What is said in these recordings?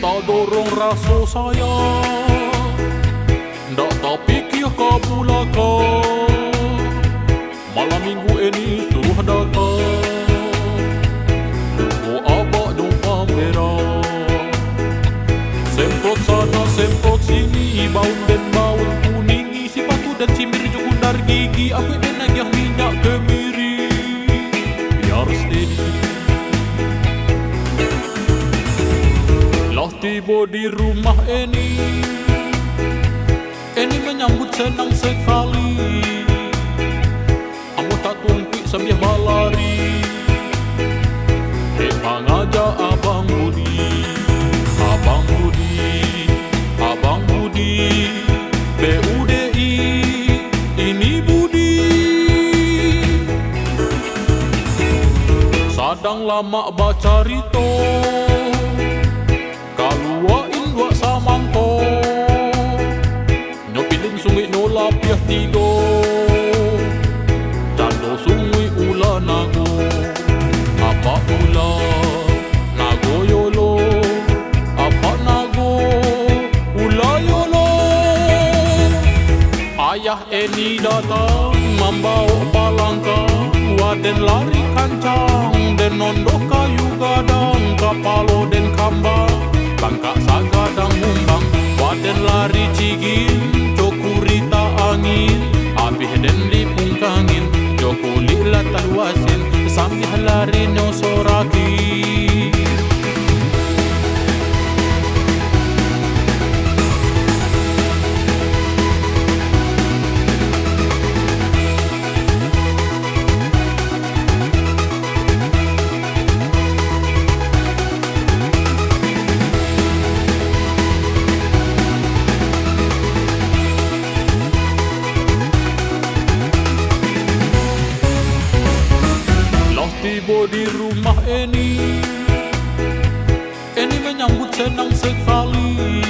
Tak dorong rasa sayang, ndak tak pikir kabulakah. Malam minggu ini suruh datang, tunggu abak dong pameran. Semprot sana semprot sini, baun dan baun kuning, isi batu dan cimir jukundar gigi, apik dan nagyah minyak kemiri, biar steady. Lah tiba di rumah ini menyambut senang sekali. Ambo tak tumpik sambil balari, mengajak Abang Budi, Abang Budi, Abang Budi, BUDI, ini Budi. Sadang lama baca rito, kaluain dua samangko, nyopilin sungai nola piah tigo, jando sungai ula nago. Apa ula nago yolo, apa nago ula yolo. Ayah Eni datang membawa palangka, waden lari kancang, den nondok kayu gadang, kapalo den kambang, bangka sagadang mumbang, waden lari cigin, cokurita angin, abih den lipungkangin, jokuli latar wasin, sambil lari nyosoraki. Tiba di rumah ini menyambut senang sekali.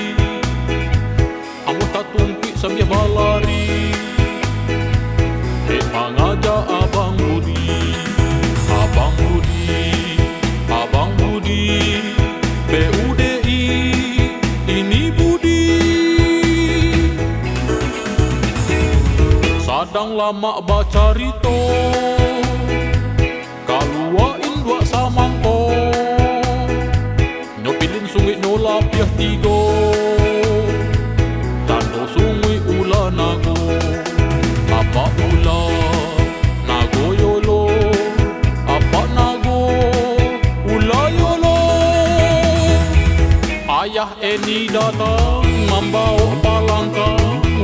Ambo tak tumpik sambil balari, mengajak Abang Budi, Abang Budi, Abang Budi, BUDI, ini Budi. Sadang lama baca rito, kaluain dua samangko, nyopilin sungai nola piah tigo, jando sungai ula nago. Apa ula nago yolo, apa nago ula yolo. Ayah Eni datang membawa palangka,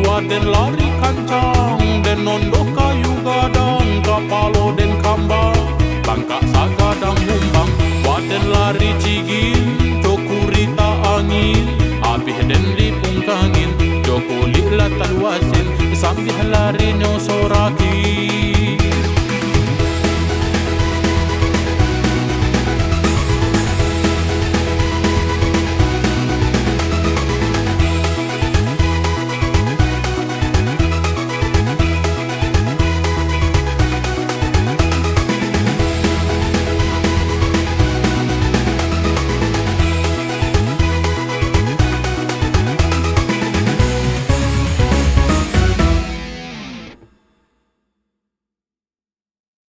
waden lari kancang, den nondok kayu gadang, kapalo den kambang, bangka sagadang mumbang, waden lari cigin, cokurita angin, abih den lipungkangin, jokuli latar wasin, sambil lari nyosoraki.